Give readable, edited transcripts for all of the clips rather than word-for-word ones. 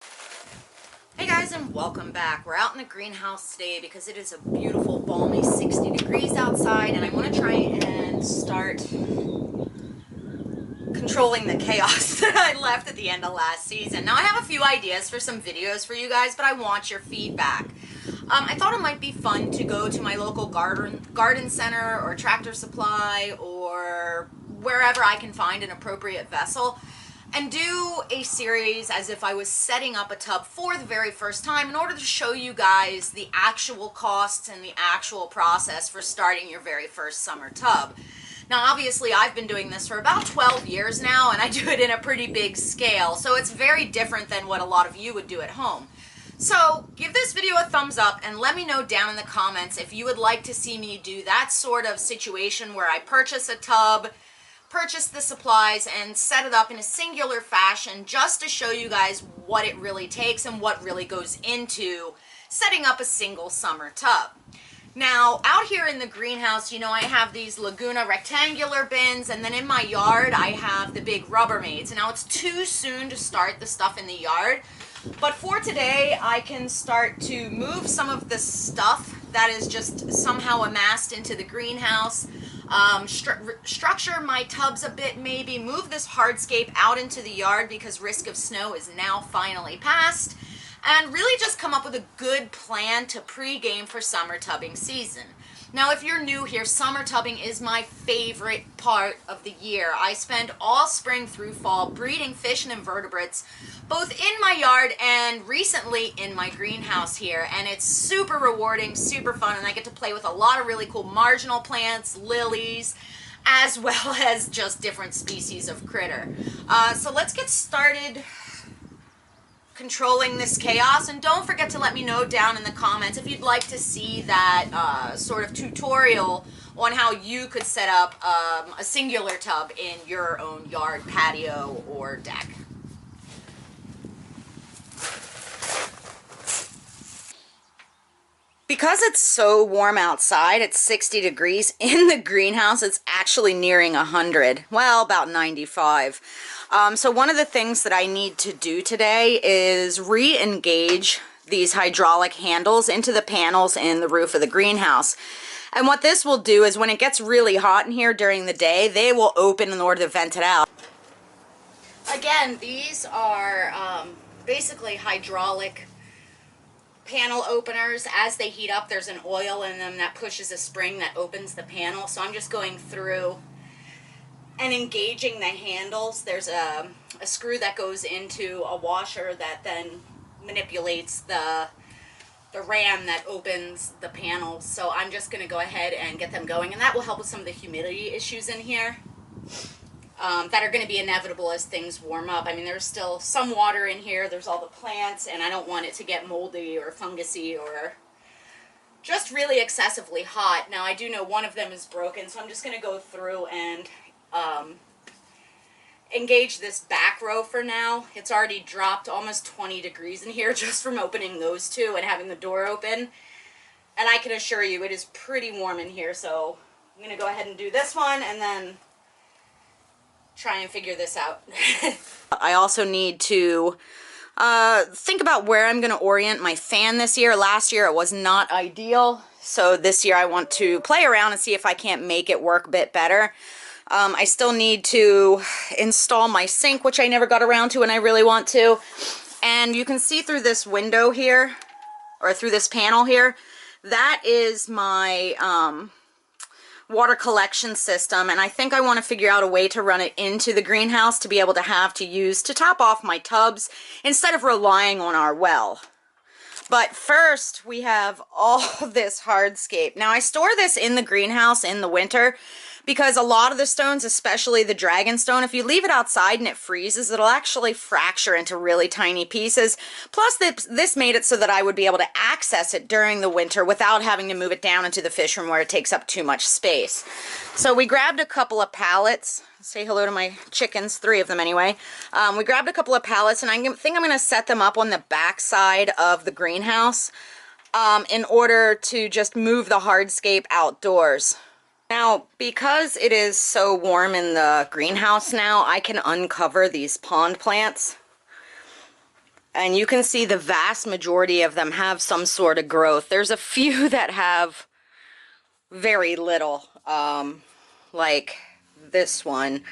Hey guys, and welcome back. We're out in the greenhouse today because it is a beautiful balmy 60 degrees outside, and I want to try and start controlling the chaos that I left at the end of last season. Now I have a few ideas for some videos for you guys, but I want your feedback. I thought it might be fun to go to my local garden center or Tractor Supply or wherever I can find an appropriate vessel and do a series as if I was setting up a tub for the very first time in order to show you guys the actual costs and the actual process for starting your very first summer tub. Now obviously I've been doing this for about 12 years now, and I do it in a pretty big scale, so it's very different than what a lot of you would do at home. So give this video a thumbs up and let me know down in the comments if you would like to see me do that sort of situation where I purchase a tub, purchase the supplies, and set it up in a singular fashion just to show you guys what it really takes and what really goes into setting up a single summer tub. Now, out here in the greenhouse, you know, I have these Laguna rectangular bins, and then in my yard, I have the big Rubbermaids. Now, it's too soon to start the stuff in the yard, but for today, I can start to move some of the stuff that is just somehow amassed into the greenhouse, structure my tubs a bit maybe, move this hardscape out into the yard because risk of snow is now finally past, and really just come up with a good plan to pre-game for summer tubbing season. Now, if you're new here, summer tubbing is my favorite part of the year. I spend all spring through fall breeding fish and invertebrates, both in my yard and recently in my greenhouse here. And it's super rewarding, super fun, and I get to play with a lot of really cool marginal plants, lilies, as well as just different species of critter. So let's get started controlling this chaos, and don't forget to let me know down in the comments if you'd like to see that sort of tutorial on how you could set up a singular tub in your own yard, patio, or deck. Because it's so warm outside, it's 60 degrees, in the greenhouse it's actually nearing 100, well, about 95. So one of the things that I need to do today is re-engage these hydraulic handles into the panels in the roof of the greenhouse. And what this will do is when it gets really hot in here during the day, they will open in order to vent it out. Again, these are basically hydraulic panel openers. As they heat up, there's an oil in them that pushes a spring that opens the panel. So I'm just going through and engaging the handles. There's a screw that goes into a washer that then manipulates the ram that opens the panels. So I'm just going to go ahead and get them going, and that will help with some of the humidity issues in here that are going to be inevitable as things warm up. I mean, there's still some water in here, there's all the plants, and I don't want it to get moldy or fungusy or just really excessively hot. Now, I do know one of them is broken, so I'm just going to go through and engage this back row for now. It's already dropped almost 20 degrees in here just from opening those two and having the door open. And I can assure you it is pretty warm in here, so I'm going to go ahead and do this one and then try and figure this out. I also need to think about where I'm going to orient my fan this year. Last year it was not ideal, so this year I want to play around and see if I can't make it work a bit better. I still need to install my sink, which I never got around to and I really want to. And you can see through this window here, or through this panel here, that is my water collection system, and I think I want to figure out a way to run it into the greenhouse to be able to have to use to top off my tubs instead of relying on our well. But first, we have all this hardscape. Now, I store this in the greenhouse in the winter because a lot of the stones, especially the dragon stone, if you leave it outside and it freezes, it'll actually fracture into really tiny pieces. Plus, this made it so that I would be able to access it during the winter without having to move it down into the fish room where it takes up too much space. So we grabbed a couple of pallets. Say hello to my chickens, 3 of them anyway. We grabbed a couple of pallets, and I think I'm going to set them up on the back side of the greenhouse in order to just move the hardscape outdoors. Now, because it is so warm in the greenhouse now, I can uncover these pond plants And you can see the vast majority of them have some sort of growth. There's a few that have very little, like this one.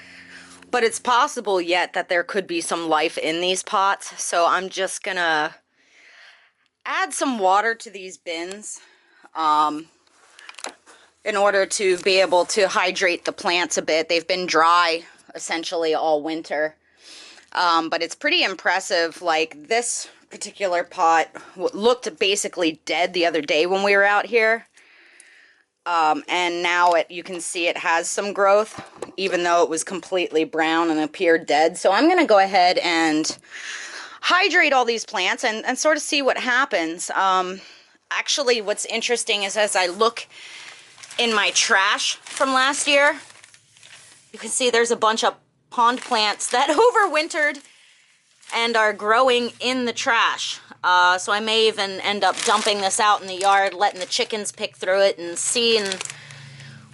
But it's possible yet that there could be some life in these pots. So I'm just gonna add some water to these bins in order to be able to hydrate the plants a bit. They've been dry essentially all winter. But it's pretty impressive. Like, this particular pot looked basically dead the other day when we were out here. And now you can see it has some growth, even though it was completely brown and appeared dead. So I'm going to go ahead and hydrate all these plants and sort of see what happens. Actually, what's interesting is as I look in my trash from last year, you can see there's a bunch of pond plants that overwintered and are growing in the trash. So I may even end up dumping this out in the yard, letting the chickens pick through it and seeing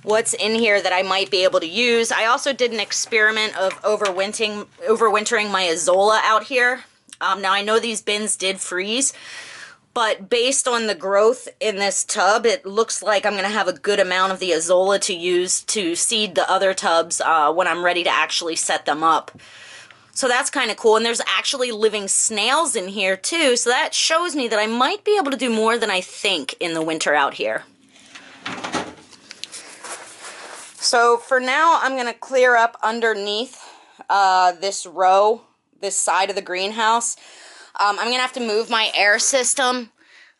what's in here that I might be able to use. I also did an experiment of overwintering my Azolla out here. Now I know these bins did freeze, but based on the growth in this tub, it looks like I'm going to have a good amount of the Azolla to use to seed the other tubs when I'm ready to actually set them up. So that's kind of cool. And there's actually living snails in here too, so that shows me that I might be able to do more than I think in the winter out here. So for now, I'm going to clear up underneath this row, this side of the greenhouse. I'm going to have to move my air system.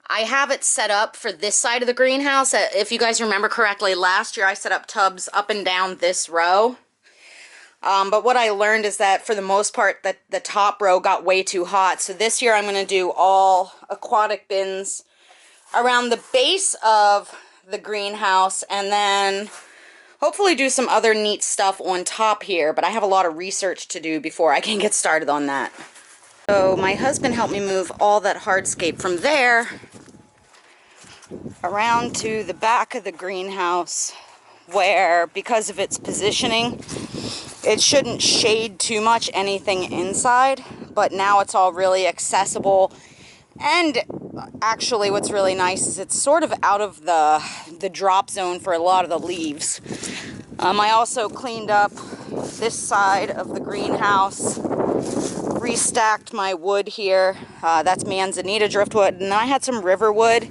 I have it set up for this side of the greenhouse. If you guys remember correctly, last year I set up tubs up and down this row. But what I learned is that for the most part, the top row got way too hot. So this year I'm going to do all aquatic bins around the base of the greenhouse, and then hopefully do some other neat stuff on top here. But I have a lot of research to do before I can get started on that. So my husband helped me move all that hardscape from there around to the back of the greenhouse, where because of its positioning, it shouldn't shade too much anything inside, but now it's all really accessible. And actually what's really nice is it's sort of out of the drop zone for a lot of the leaves. I also cleaned up this side of the greenhouse, restacked my wood here. That's manzanita driftwood, and I had some river wood.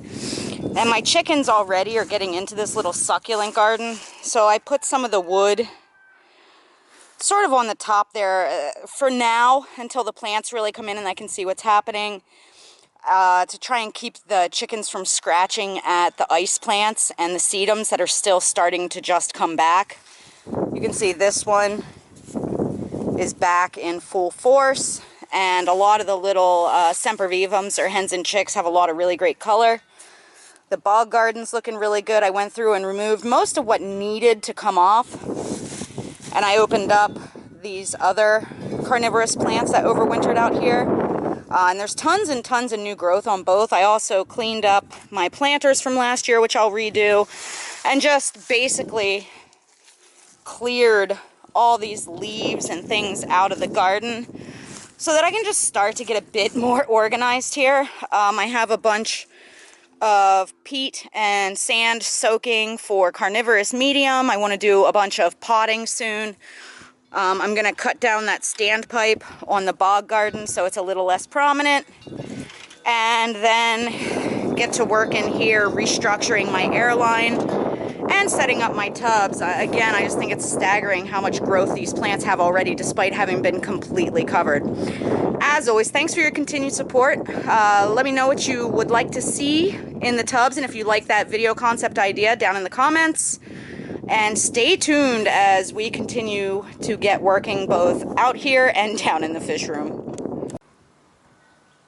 And my chickens already are getting into this little succulent garden, so I put some of the wood sort of on the top there for now until the plants really come in and I can see what's happening, to try and keep the chickens from scratching at the ice plants and the sedums that are still starting to just come back. You can see this one is back in full force, and a lot of the little sempervivums or hens and chicks have a lot of really great color. The bog garden's looking really good. I went through and removed most of what needed to come off, and I opened up these other carnivorous plants that overwintered out here. And there's tons and tons of new growth on both. I also cleaned up my planters from last year, which I'll redo, and just basically cleared all these leaves and things out of the garden so that I can just start to get a bit more organized here. I have a bunch of peat and sand soaking for carnivorous medium. I want to do a bunch of potting soon. I'm going to cut down that standpipe on the bog garden so it's a little less prominent, and then get to work in here restructuring my airline and setting up my tubs. Again, I just think it's staggering how much growth these plants have already despite having been completely covered. As always, thanks for your continued support. Let me know what you would like to see in the tubs, and if you like that video concept idea, down in the comments. And stay tuned as we continue to get working both out here and down in the fish room.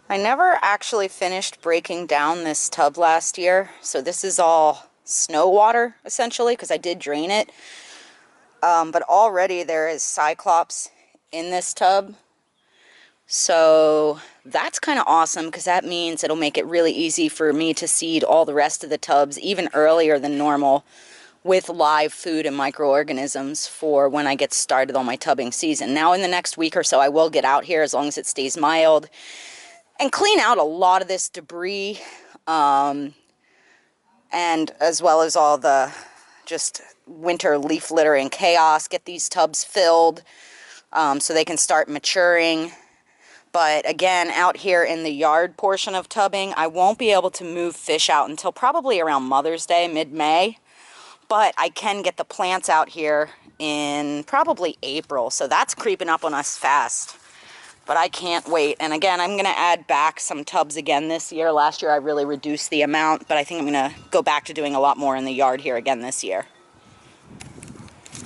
I never actually finished breaking down this tub last year, so this is all snow water essentially because I did drain it. But already there is cyclops in this tub. So that's kind of awesome because that means it'll make it really easy for me to seed all the rest of the tubs even earlier than normal with live food and microorganisms for when I get started on my tubbing season. Now in the next week or so I will get out here as long as it stays mild and clean out a lot of this debris, and as well as all the just winter leaf litter and chaos. Get these tubs filled so they can start maturing. But again, out here in the yard portion of tubbing, I won't be able to move fish out until probably around Mother's Day, mid-May. But I can get the plants out here in probably April, so that's creeping up on us fast. But I can't wait. And again, I'm going to add back some tubs again this year. Last year I really reduced the amount, but I think I'm going to go back to doing a lot more in the yard here again this year.